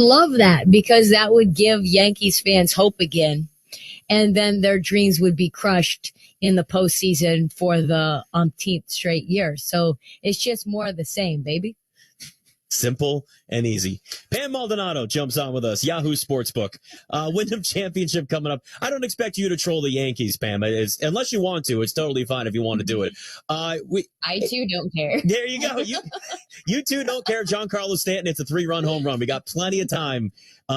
Love that because that would give Yankees fans hope again. And then their dreams would be crushed in the postseason for the umpteenth straight year. So it's just more of the same, baby. Simple and easy. Pam Maldonado jumps on with us. Yahoo Sportsbook. Wyndham Championship coming up. I don't expect you to troll the Yankees, Pam. Unless you want to. It's totally fine if you want to do it. I too don't care. There you go. You two don't care. Giancarlo Stanton, it's a 3-run home run. We got plenty of time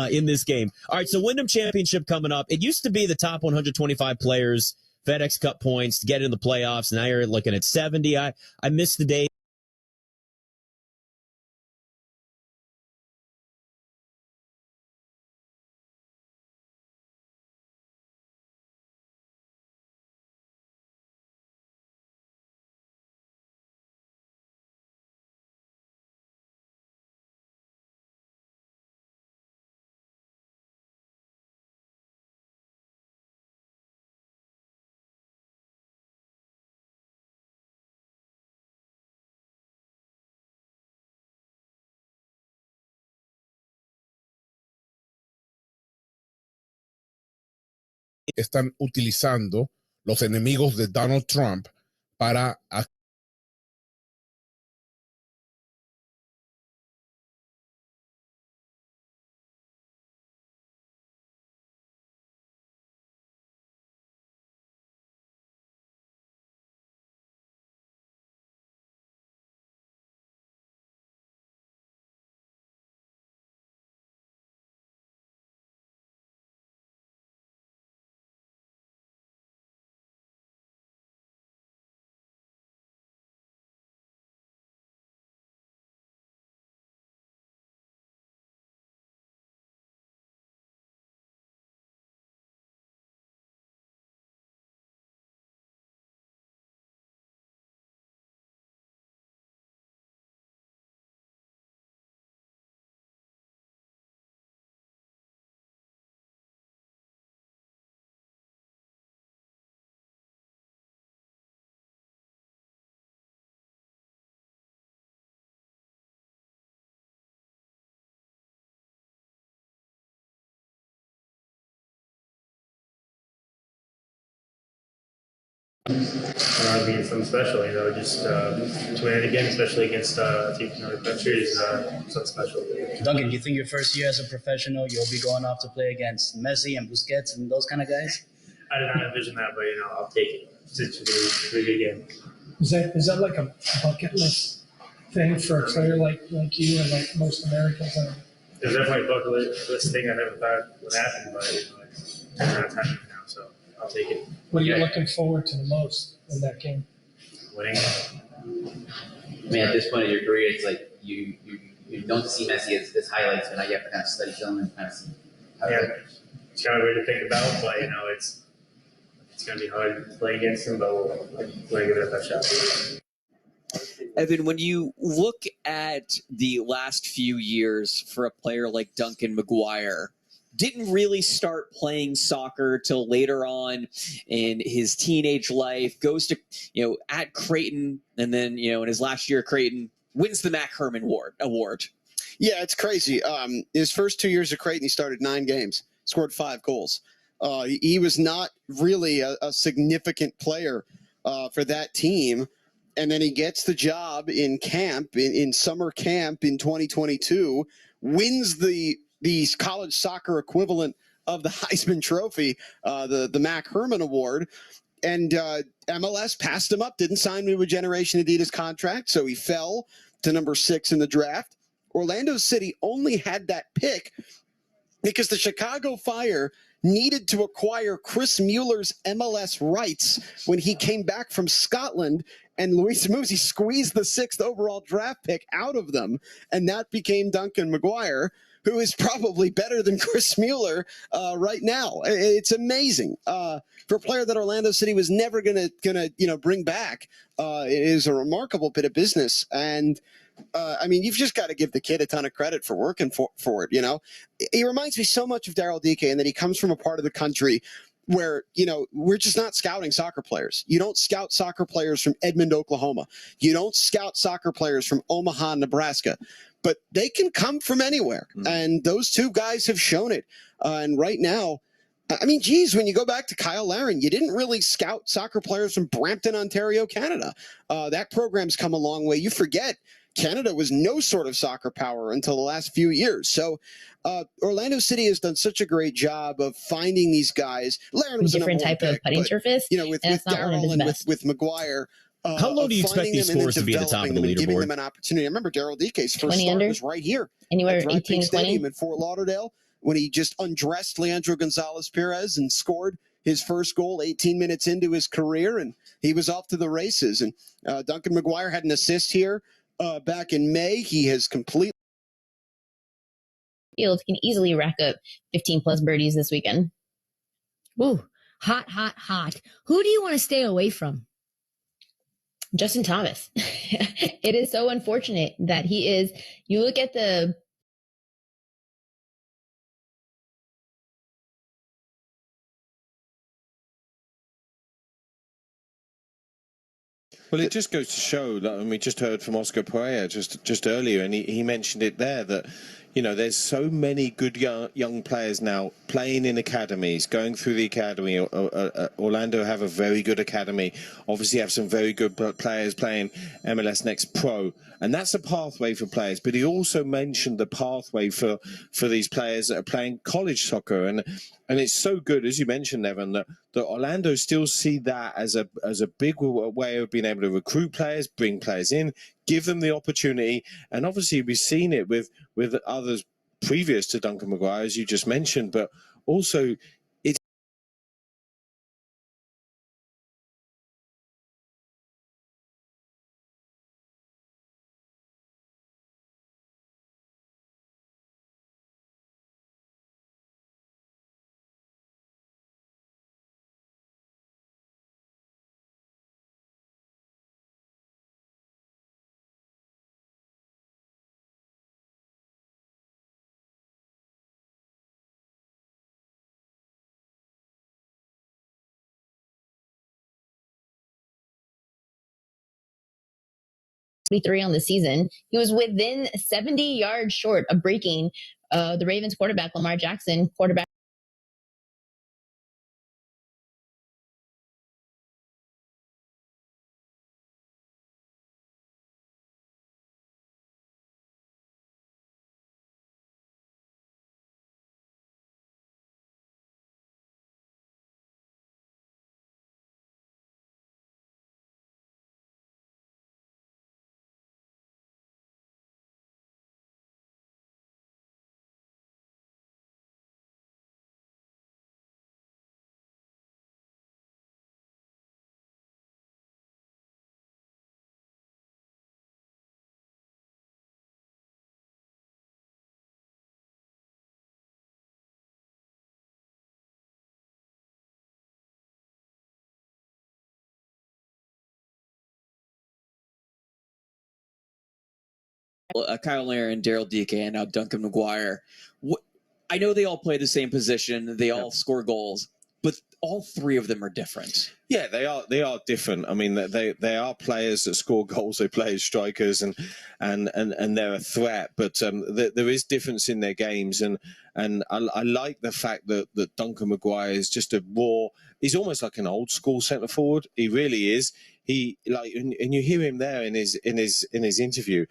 in this game. All right, so Wyndham Championship coming up. It used to be the top 125 players, FedEx Cup points to get in the playoffs. Now you're looking at 70. I missed the day. Están utilizando los enemigos de Donald Trump para Being something special, just to win it again, especially against teams in other countries, something special. Duncan, do you think your first year as a professional, you'll be going off to play against Messi and Busquets and those kind of guys? I did not envision that, but I'll take it. It's a good game. Is that like a bucket list thing for a player like you and like most Americans? There's definitely a bucket list thing I never thought would happen, but it's not happening now, so I'll take it. What are you looking forward to the most in that game? Winning. I mean, at this point in your career, it's like you don't see Messi as highlights, but now you have to kind of study film and kind of see how it's kind of weird to think about, but it's going to be hard to play against him, but we're going to give it a best shot. Evan, when you look at the last few years for a player like Duncan McGuire, didn't really start playing soccer till later on in his teenage life, goes to, at Creighton, and then, in his last year at Creighton, wins the Mac Herman Award. Yeah, it's crazy. His first 2 years at Creighton, he started 9 games, scored 5 goals. He was not really a significant player for that team. And then he gets the job in camp, in summer camp in 2022, wins the college soccer equivalent of the Heisman Trophy, the Mac Herman Award. And MLS passed him up, didn't sign him to a Generation Adidas contract, so he fell to number 6 in the draft. Orlando City only had that pick because the Chicago Fire needed to acquire Chris Mueller's MLS rights when he came back from Scotland, and Luis Musi squeezed the 6th overall draft pick out of them, and that became Duncan McGuire, who is probably better than Chris Mueller right now. It's amazing. For a player that Orlando City was never gonna bring back, it is a remarkable bit of business. And you've just got to give the kid a ton of credit for working for it. He reminds me so much of Daryl Dike, in that he comes from a part of the country where, you know, we're just not scouting soccer players. You don't scout soccer players from Edmond, Oklahoma. You don't scout soccer players from Omaha, Nebraska. But they can come from anywhere. And those two guys have shown it. And right now, I mean, geez, when you go back to Kyle Larin, you didn't really scout soccer players from Brampton, Ontario, Canada. That program's come a long way. You forget Canada was no sort of soccer power until the last few years. So Orlando City has done such a great job of finding these guys. Larin was a different number one type of pick, putting but, surface. you know, with Darryl and with McGuire. How low do you expect these scores to be at the top of the leaderboard? Giving them an opportunity. I remember Daryl DK's first 20 start under? was right here. Anywhere at Drive 18 Pink to 20? Stadium in Fort Lauderdale when he just undressed Leandro Gonzalez Perez and scored his first goal 18 minutes into his career, and he was off to the races. And Duncan McGuire had an assist here back in May. He has completely Fields can easily rack up 15 plus birdies this weekend. Ooh, hot, hot, hot. Who do you want to stay away from? Justin Thomas. It is so unfortunate that he is, you look at the Well, it just goes to show that, and we just heard from Oscar Pereira just earlier, and he mentioned it there, that, you know, there's so many good young players now playing in academies, going through the academy. Orlando have a very good academy. Obviously have some very good players playing MLS Next Pro, and that's a pathway for players. But he also mentioned the pathway for these players that are playing college soccer, and it's so good, as you mentioned, Evan, that Orlando still see that as a big way of being able to recruit players, bring players in, give them the opportunity. And obviously we've seen it with others previous to Duncan McGuire, as you just mentioned, but also it's on the season. He was within 70 yards short of breaking the Ravens quarterback, Lamar Jackson, quarterback. Kyle Larin, Daryl DK, and now Duncan McGuire. I know they all play the same position. They all score goals, but all three of them are different. Yeah, they are different. I mean, they are players that score goals. They play as strikers, and they're a threat. But there is difference in their games, and I like the fact that Duncan McGuire is just a raw. He's almost like an old school centre forward. He really is. He and you hear him there in his interview.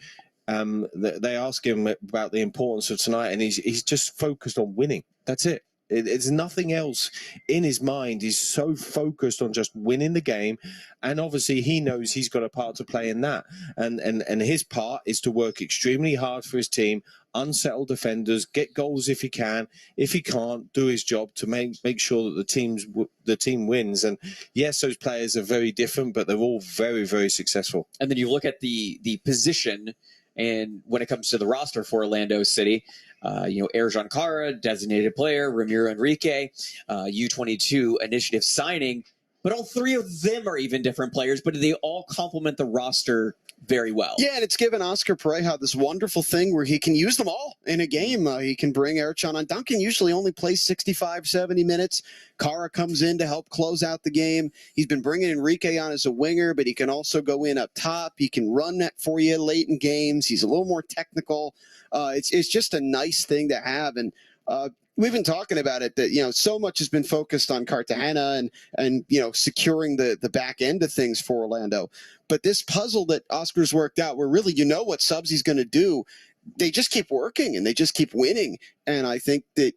They ask him about the importance of tonight, and he's just focused on winning. That's it. It's nothing else in his mind. He's so focused on just winning the game, and obviously he knows he's got a part to play in that. And his part is to work extremely hard for his team, unsettle defenders, get goals if he can. If he can't, do his job to make sure that the team wins. And yes, those players are very different, but they're all very, very successful. And then you look at the position. And when it comes to the roster for Orlando City, Erjan Kara, designated player, Ramiro Enrique, U22 initiative signing, but all three of them are even different players, but they all complement the roster very well. Yeah, and it's given Oscar Pareja this wonderful thing where he can use them all in a game. He can bring Ericson on. Duncan usually only plays 65, 70 minutes. Kara comes in to help close out the game. He's been bringing Enrique on as a winger, but he can also go in up top. He can run that for you late in games. He's a little more technical. It's just a nice thing to have. And we've been talking about it that, so much has been focused on Cartagena and securing the back end of things for Orlando. But this puzzle that Oscar's worked out, where really what subs he's going to do, they just keep working and they just keep winning. And I think that,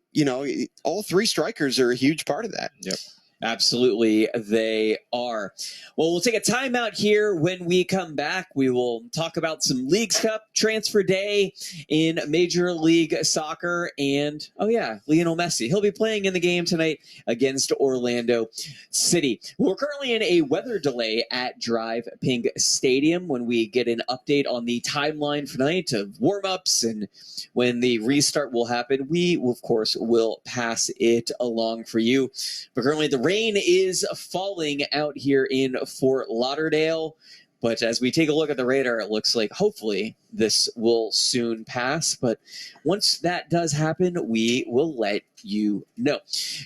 all three strikers are a huge part of that. Yep. Absolutely, they are. Well, we'll take a timeout here. When we come back, we will talk about some Leagues Cup transfer day in Major League Soccer. And, Lionel Messi. He'll be playing in the game tonight against Orlando City. We're currently in a weather delay at Drive Pink Stadium. When we get an update on the timeline for tonight of warm-ups and when the restart will happen, we, of course, will pass it along for you. But currently, the rain is falling out here in Fort Lauderdale. But as we take a look at the radar, it looks like hopefully this will soon pass. But once that does happen, we will let you know.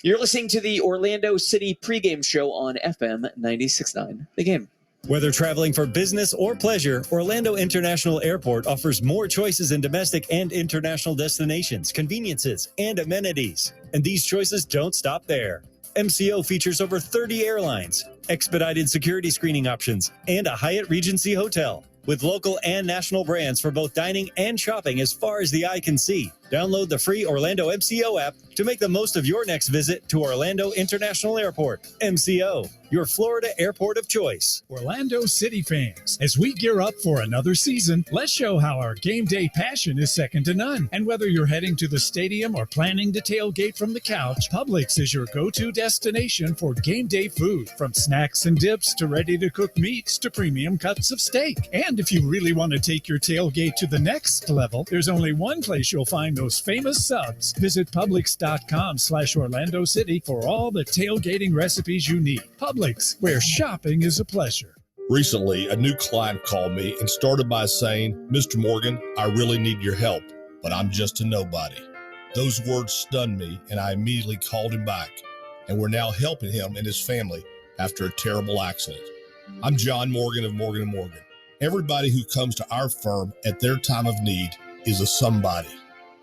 You're listening to the Orlando City pregame show on FM 96.9 The Game. Whether traveling for business or pleasure, Orlando International Airport offers more choices in domestic and international destinations, conveniences, and amenities. And these choices don't stop there. MCO features over 30 airlines, expedited security screening options, and a Hyatt Regency hotel. With local and national brands for both dining and shopping as far as the eye can see. Download the free Orlando MCO app to make the most of your next visit to Orlando International Airport. MCO, your Florida airport of choice. Orlando City fans, as we gear up for another season, let's show how our game day passion is second to none. And whether you're heading to the stadium or planning to tailgate from the couch, Publix is your go-to destination for game day food. From snacks and dips to ready-to-cook meats to premium cuts of steak. And if you really want to take your tailgate to the next level, there's only one place you'll find those famous subs. Visit Publix.com/Orlando City for all the tailgating recipes you need. Publix, where shopping is a pleasure. Recently, a new client called me and started by saying, "Mr. Morgan, I really need your help, but I'm just a nobody." Those words stunned me, and I immediately called him back, and we're now helping him and his family after a terrible accident. I'm John Morgan of Morgan & Morgan. Everybody who comes to our firm at their time of need is a somebody.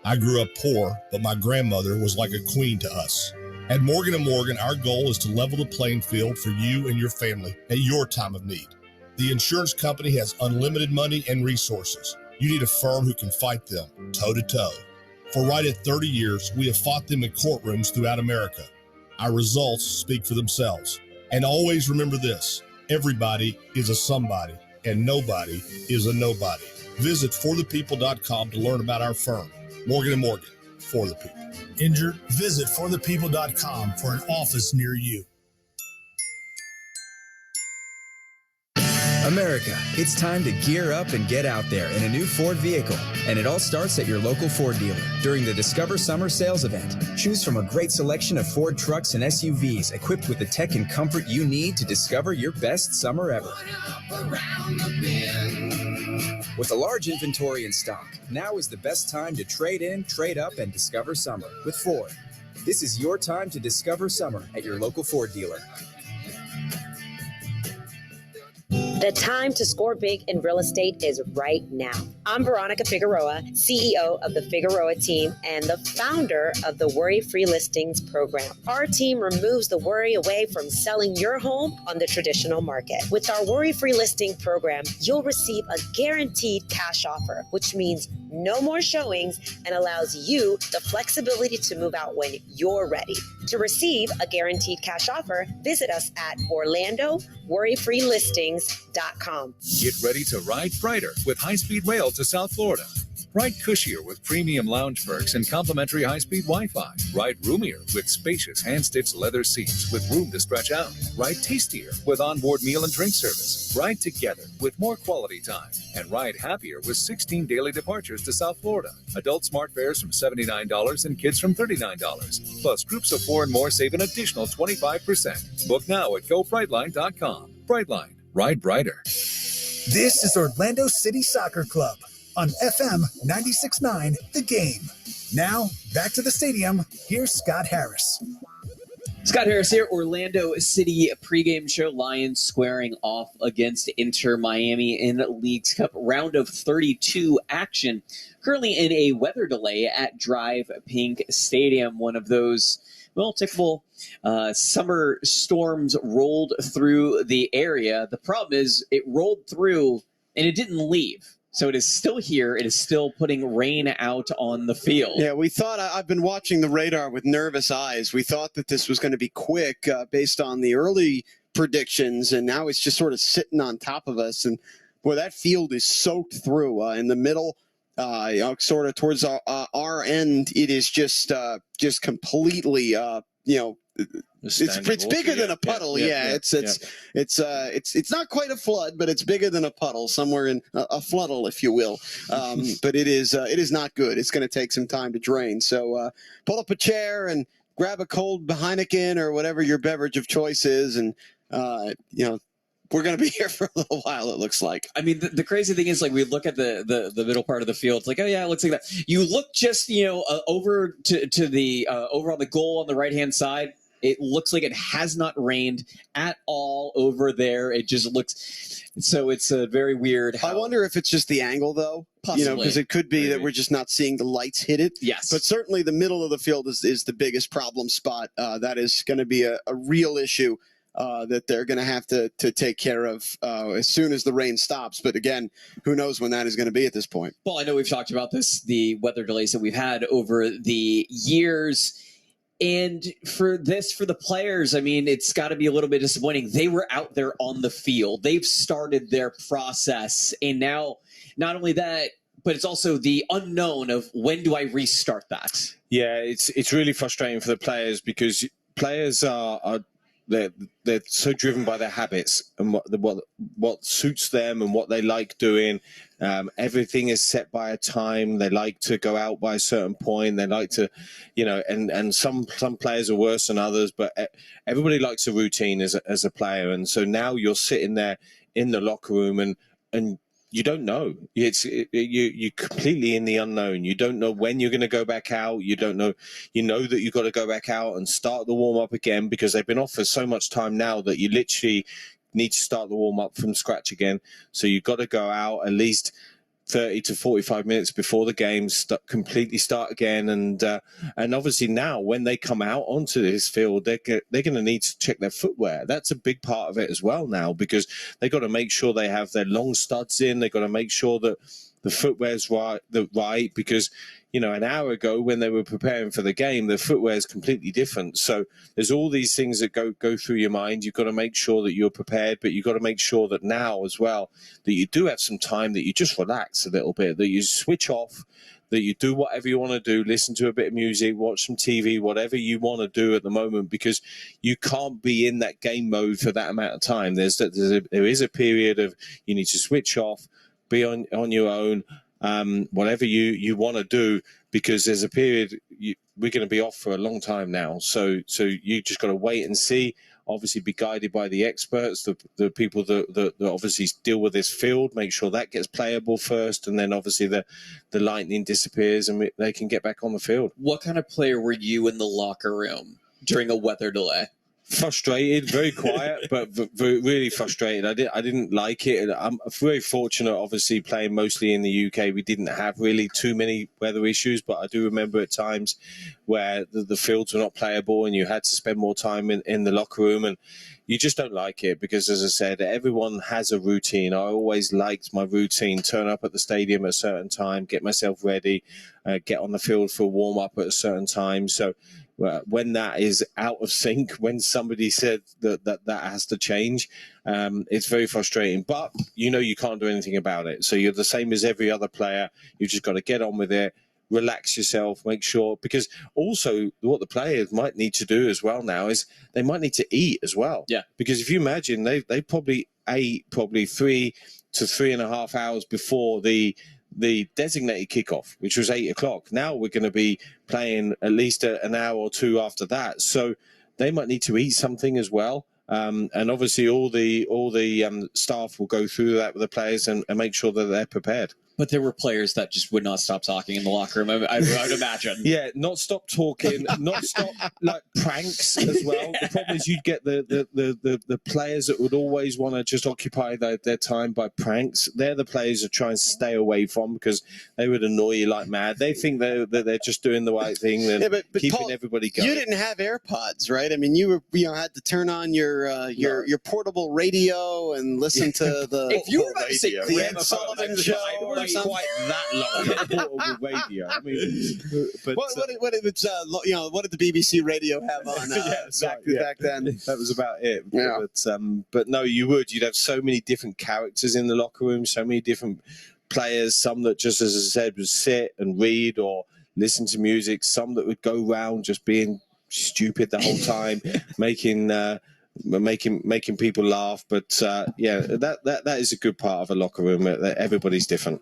I grew up poor, but my grandmother was like a queen to us. At Morgan & Morgan, our goal is to level the playing field for you and your family at your time of need. The insurance company has unlimited money and resources. You need a firm who can fight them toe-to-toe. For right at 30 years, we have fought them in courtrooms throughout America. Our results speak for themselves. And always remember this, everybody is a somebody, and nobody is a nobody. Visit forthepeople.com to learn about our firm. Morgan & Morgan, for the people. Injured? Visit forthepeople.com for an office near you. America, it's time to gear up and get out there in a new Ford vehicle. And it all starts at your local Ford dealer during the Discover Summer Sales Event. Choose from a great selection of Ford trucks and SUVs equipped with the tech and comfort you need to discover your best summer ever. With a large inventory in stock, now is the best time to trade in, trade up, and discover summer with Ford. This is your time to discover summer at your local Ford dealer. The time to score big in real estate is right now. I'm Veronica Figueroa, CEO of the Figueroa team and the founder of the Worry-Free Listings program. Our team removes the worry away from selling your home on the traditional market. With our Worry-Free Listing program, you'll receive a guaranteed cash offer, which means no more showings and allows you the flexibility to move out when you're ready. To receive a guaranteed cash offer, visit us at OrlandoWorryFreeListings.com. Get ready to ride brighter with high-speed rail to South Florida. Ride cushier with premium lounge perks and complimentary high-speed Wi-Fi. Ride roomier with spacious hand-stitched leather seats with room to stretch out. Ride tastier with onboard meal and drink service. Ride together with more quality time. And ride happier with 16 daily departures to South Florida. Adult smart fares from $79 and kids from $39. Plus, groups of 4 and more save an additional 25%. Book now at GoBrightline.com. Brightline. Ride brighter. This is Orlando City Soccer Club on FM 96.9 The Game. Now, back to the stadium. Here's Scott Harris. Scott Harris here, Orlando City pregame show. Lions squaring off against Inter Miami in Leagues Cup round of 32 action. Currently in a weather delay at Drive Pink Stadium. One of those, well, typical summer storms rolled through the area. The problem is it rolled through and it didn't leave. So it is still here. It is still putting rain out on the field. Yeah, we thought, I've been watching the radar with nervous eyes. We thought that this was going to be quick based on the early predictions, and now it's just sort of sitting on top of us. And boy, that field is soaked through in the middle, sort of towards our end. It is just completely, it's bigger than a puddle. It's not quite a flood, but it's bigger than a puddle, somewhere in a floodle, if you will. But it is not good. It's going to take some time to drain. So pull up a chair and grab a cold Heineken or whatever your beverage of choice is, and we're going to be here for a little while, it looks like. I mean, the crazy thing is, like, we look at the middle part of the field. It's like, oh, yeah, it looks like that. You look just, over to the over on the goal on the right-hand side. It looks like it has not rained at all over there. It just looks so. It's a very weird. I wonder if it's just the angle, though. Possibly, because it could be that we're just not seeing the lights hit it. Yes, but certainly the middle of the field is the biggest problem spot. That is going to be a real issue that they're going to have to take care of as soon as the rain stops. But again, who knows when that is going to be at this point? Well, I know we've talked about this, the weather delays that we've had over the years. And for the players, I mean, it's got to be a little bit disappointing. They were out there on the field. They've started their process. And now, not only that, but it's also the unknown of when do I restart that? Yeah, it's really frustrating for the players, because players are they're so driven by their habits and what suits them and what they like doing. Everything is set by a time. They like to go out by a certain point. They like to, and some players are worse than others, but everybody likes a routine as a player. And so now you're sitting there in the locker room and you don't know. You're completely in the unknown. You don't know when you're going to go back out. You don't know. You know that you've got to go back out and start the warm up again, because they've been off for so much time now that you literally need to start the warm up from scratch again. So you've got to go out at least 30 to 45 minutes before the game, completely start again. And obviously now when they come out onto this field, they're going to need to check their footwear. That's a big part of it as well now, because they got to make sure they have their long studs in. They got to make sure that the footwear's right, because an hour ago when they were preparing for the game, the footwear is completely different. So there's all these things that go through your mind. You've got to make sure that you're prepared, but you've got to make sure that now as well, that you do have some time, that you just relax a little bit, that you switch off, that you do whatever you want to do, listen to a bit of music, watch some TV, whatever you want to do at the moment, because you can't be in that game mode for that amount of time. There is a period of you need to switch off, be on your own, whatever you want to do, because there's a period we're going to be off for a long time now. So you just got to wait and see. Obviously, be guided by the experts, the people that obviously deal with this field. Make sure that gets playable first, and then obviously the lightning disappears and they can get back on the field. What kind of player were you in the locker room during a weather delay? Frustrated, very quiet, but really frustrated. I didn't like it. I'm very fortunate, obviously, playing mostly in the UK. We didn't have really too many weather issues, but I do remember at times where the fields were not playable and you had to spend more time in the locker room, and you just don't like it because, as I said, everyone has a routine. I always liked my routine: turn up at the stadium at a certain time, get myself ready, get on the field for a warm-up at a certain time. So when that is out of sync, when somebody said that has to change, it's very frustrating. But you can't do anything about it. So you're the same as every other player. You've just got to get on with it, relax yourself, make sure, because also what the players might need to do as well now is they might need to eat as well. Yeah. Because if you imagine, they probably ate 3 to 3.5 hours before the designated kickoff, which was 8 o'clock. Now we're going to be playing at least an hour or two after that. So they might need to eat something as well. And obviously all the staff will go through that with the players and make sure that they're prepared. But there were players that just would not stop talking in the locker room, I would imagine. Yeah, not stop talking, not stop like pranks as well. The problem is you'd get the players that would always want to just occupy their time by pranks. They're the players that try and stay away from because they would annoy you like mad. They think that they're just doing the right thing and but keeping Paul, everybody going. You didn't have AirPods, right? I mean, you had to turn on your portable radio and listen to the. If you were about to say the Ed Sullivan show or something. Quite that long portable radio. I mean, but what did the BBC radio have on back then? That was about it. Yeah. But no, you'd have so many different characters in the locker room, so many different players. Some that just, as I said, would sit and read or listen to music. Some that would go around just being stupid the whole time, making people laugh. But that is a good part of a locker room. That everybody's different.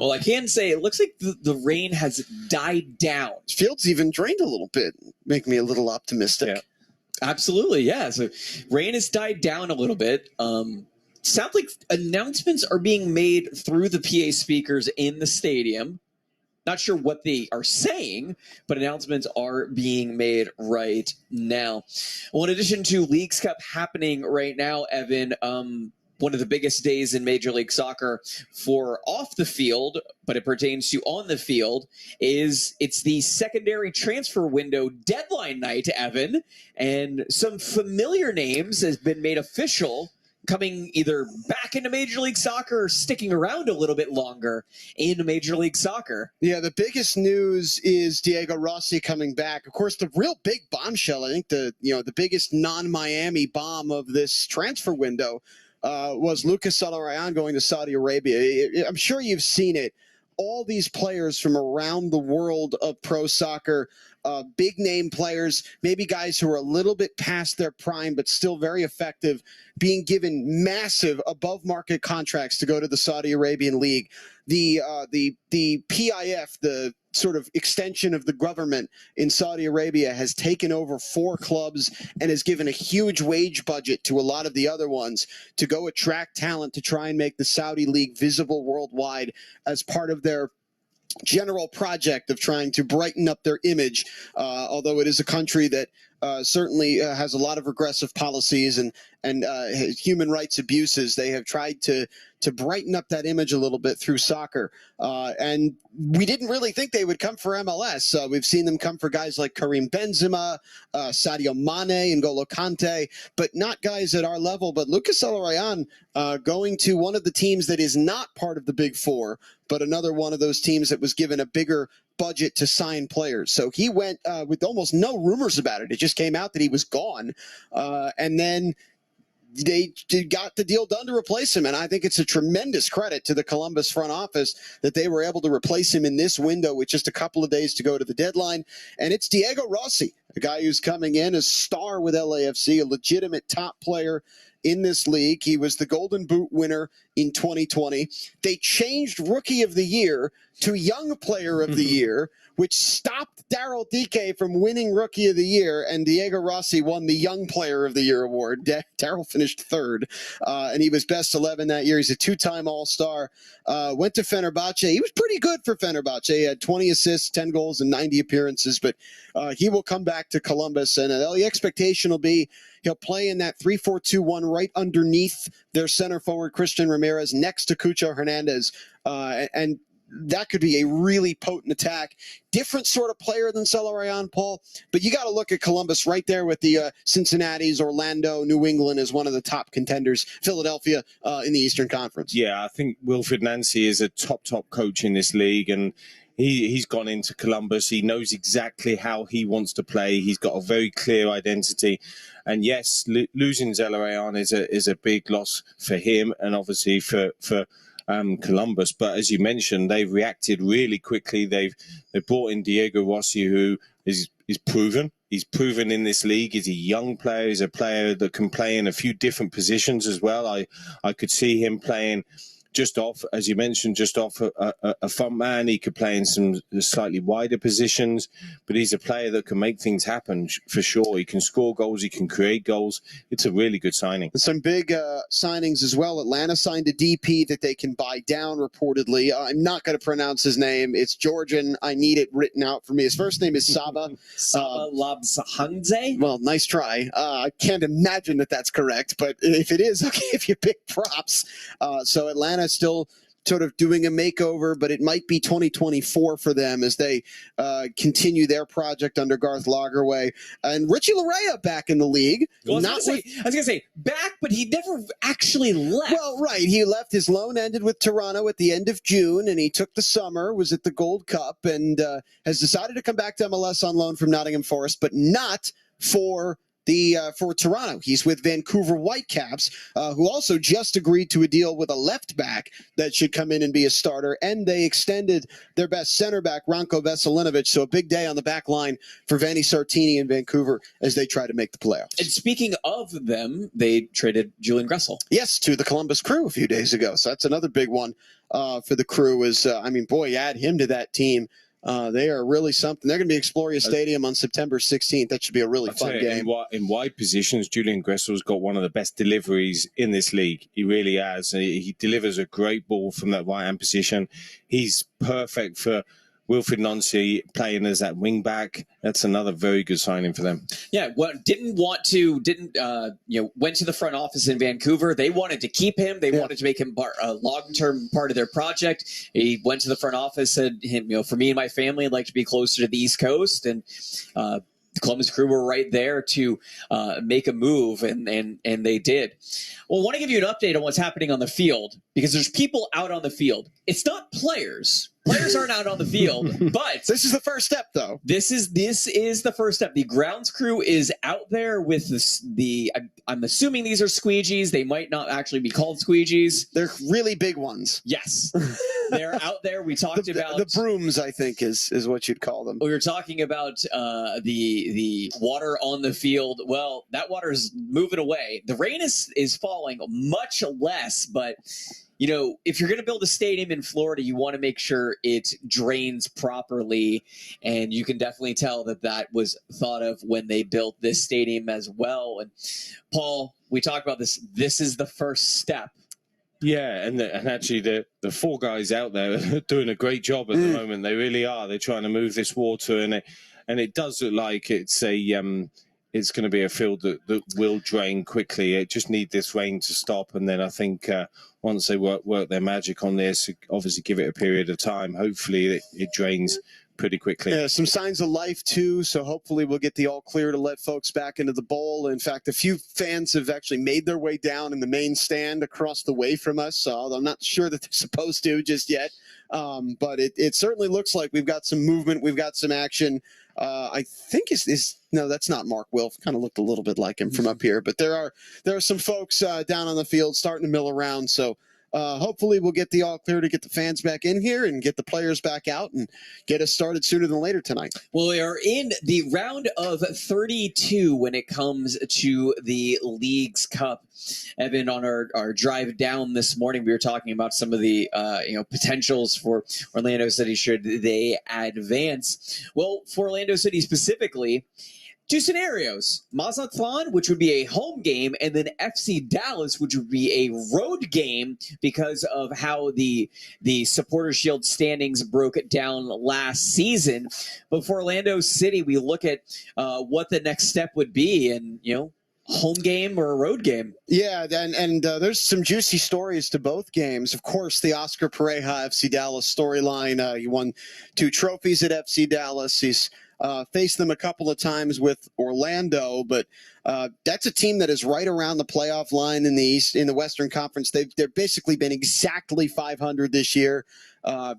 Well, I can say it looks like the rain has died down. Field's even drained a little bit. Make me a little optimistic. Yeah. Absolutely, yeah. So rain has died down a little bit. Sounds like announcements are being made through the PA speakers in the stadium. Not sure what they are saying, but announcements are being made right now. Well, in addition to Leagues Cup happening right now, Evan, one of the biggest days in Major League Soccer for off the field, but it pertains to on the field, it's the secondary transfer window deadline night, Evan, and some familiar names has been made official, coming either back into Major League Soccer or sticking around a little bit longer in Major League Soccer. Yeah, the biggest news is Diego Rossi coming back. Of course, the real big bombshell, I think the biggest non-Miami bomb of this transfer window was Lucas Salarayan going to Saudi Arabia. I'm sure you've seen it. All these players from around the world of pro soccer, big name players, maybe guys who are a little bit past their prime but still very effective, being given massive above market contracts to go to the Saudi Arabian League. The PIF, the sort of extension of the government in Saudi Arabia, has taken over 4 clubs and has given a huge wage budget to a lot of the other ones to go attract talent to try and make the Saudi League visible worldwide as part of their general project of trying to brighten up their image, although it is a country that certainly has a lot of regressive policies and human rights abuses. They have tried to brighten up that image a little bit through soccer. And we didn't really think they would come for MLS. We've seen them come for guys like Karim Benzema, Sadio Mane, N'Golo Kante, but not guys at our level. But Lucas Salarayan going to one of the teams that is not part of the Big Four, but another one of those teams that was given a bigger budget to sign players. So he went with almost no rumors about it. It just came out that he was gone. And then they got the deal done to replace him. And I think it's a tremendous credit to the Columbus front office that they were able to replace him in this window with just a couple of days to go to the deadline. And it's Diego Rossi, a guy who's coming in as star with LAFC, a legitimate top player in this league. He was the Golden Boot winner in 2020. They changed Rookie of the Year to Young Player of the Year, which stopped Daryl Dike from winning Rookie of the Year, and Diego Rossi won the Young Player of the Year award. Daryl finished third, and he was best 11 that year. He's a 2-time All-Star. Went to Fenerbahce. He was pretty good for Fenerbahce. He had 20 assists, 10 goals, and 90 appearances, but he will come back to Columbus, and the expectation will be he'll play in that 3-4-2-1 right underneath their center forward, Christian Ramirez, next to Cucho Hernandez, and that could be a really potent attack. Different sort of player than Salarayan, Paul, but you got to look at Columbus right there with the Cincinnati's, Orlando, New England as one of the top contenders, Philadelphia in the Eastern Conference. Yeah, I think Wilfred Nancy is a top coach in this league, and he's gone into Columbus. He knows exactly how he wants to play. He's got a very clear identity. And yes, losing Zelarayan is a big loss for him and obviously for Columbus. But as you mentioned, they've reacted really quickly. They've brought in Diego Rossi, who is proven. He's proven in this league. He's a young player. He's a player that can play in a few different positions as well. I could see him playing just off, as you mentioned, just off a front man. He could play in some slightly wider positions, but he's a player that can make things happen for sure. He can score goals. He can create goals. It's a really good signing. Some big signings as well. Atlanta signed a DP that they can buy down, reportedly. I'm not going to pronounce his name. It's Georgian. I need it written out for me. His first name is Saba. Saba Labshanze? Well, nice try. I can't imagine that that's correct, but if it is, I'll give you big props. So Atlanta still sort of doing a makeover, but it might be 2024 for them as they continue their project under Garth Lagerwey. And Richie Larea back in the league. Well, I was going to say back, but he never actually left. Well, right. He left. His loan ended with Toronto at the end of June, and he took the summer, was at the Gold Cup, and has decided to come back to MLS on loan from Nottingham Forest, but not for Toronto. He's with Vancouver Whitecaps, who also just agreed to a deal with a left back that should come in and be a starter, and they extended their best center back, Ranko Veselinovic. So a big day on the back line for Vanni Sartini in Vancouver as they try to make the playoffs. And speaking of them, they traded Julian Gressel. Yes, to the Columbus Crew a few days ago. So that's another big one for the Crew. Add him to that team. They are really something. They're going to be Exploria Stadium on September 16th. That should be a really fun game. In wide positions, Julian Gressel's got one of the best deliveries in this league. He really has. He delivers a great ball from that right-hand position. He's perfect for Wilfried Nancy playing as that wing back. That's another very good signing for them. Yeah, went to the front office in Vancouver. They wanted to keep him. They wanted to make him a long-term part of their project. He went to the front office, said, for me and my family, I'd like to be closer to the East Coast. And the Columbus Crew were right there to make a move, and they did. Well, I want to give you an update on what's happening on the field, because there's people out on the field. It's not players. Players aren't out on the field, but this is the first step, though. This is the first step. The grounds crew is out there with I'm assuming these are squeegees. They might not actually be called squeegees. They're really big ones. Yes, they're out there. We talked about the brooms, I think is what you'd call them. We were talking about the water on the field. Well, that water is moving away. The rain is falling much less, but if you're going to build a stadium in Florida, you want to make sure it drains properly. And you can definitely tell that was thought of when they built this stadium as well. And Paul, we talked about this. This is the first step. Yeah, and actually the four guys out there are doing a great job at the moment. They really are. They're trying to move this water, and it does look like it's going to be a field that will drain quickly. It just needs this rain to stop, and then I think once they work their magic on this, obviously give it a period of time, hopefully it drains pretty quickly. Yeah, some signs of life too, so hopefully we'll get the all clear to let folks back into the bowl. In fact, a few fans have actually made their way down in the main stand across the way from us, so I'm not sure that they're supposed to just yet, but it certainly looks like we've got some movement, we've got some action. I think no, that's not Mark Wilf. Kind of looked a little bit like him from up here, but there are some folks down on the field starting to mill around. So hopefully we'll get the all clear to get the fans back in here and get the players back out and get us started sooner than later tonight. Well, we are in the round of 32 when it comes to the Leagues Cup. Evan, on our drive down this morning, we were talking about some of the potentials for Orlando City should they advance. Well, for Orlando City specifically, two scenarios: Mazatlan, which would be a home game, and then FC Dallas, which would be a road game because of how the Supporters Shield standings broke it down last season. But for Orlando City, we look at what the next step would be, and home game or a road game. Yeah, and there's some juicy stories to both games. Of course, the Oscar Pareja FC Dallas storyline. He won 2 trophies at FC Dallas. He's faced them a couple of times with Orlando, but that's a team that is right around the playoff line in the Western Conference. They've basically been exactly 500 this year.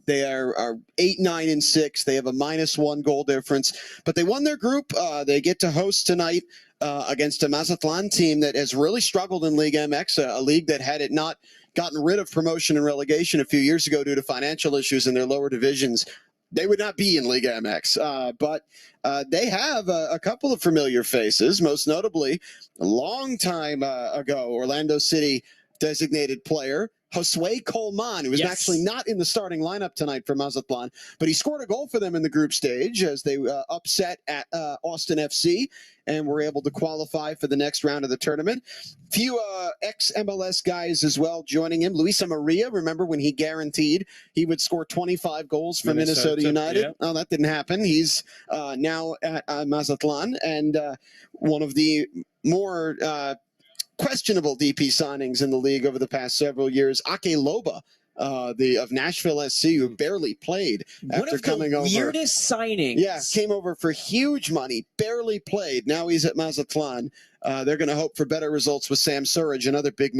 They are 8-9-6. They have a -1 goal difference, but they won their group. They get to host tonight against a Mazatlan team that has really struggled in Liga MX, a league that had it not gotten rid of promotion and relegation a few years ago due to financial issues in their lower divisions. They would not be in Liga MX, but they have a couple of familiar faces, most notably a long time ago, Orlando City designated player Josue Colman, who was Yes. actually not in the starting lineup tonight for Mazatlan, but he scored a goal for them in the group stage as they upset at Austin FC and were able to qualify for the next round of the tournament. Few ex-MLS guys as well joining him. Luisa Maria, remember when he guaranteed he would score 25 goals for Minnesota United? Yeah. Oh, that didn't happen. He's now at Mazatlan, and one of the more questionable DP signings in the league over the past several years, Ake Loba, of Nashville SC, who barely played after coming over. One of the weirdest signings. Yeah, came over for huge money, barely played. Now he's at Mazatlan. They're going to hope for better results with Sam Surridge, another big move.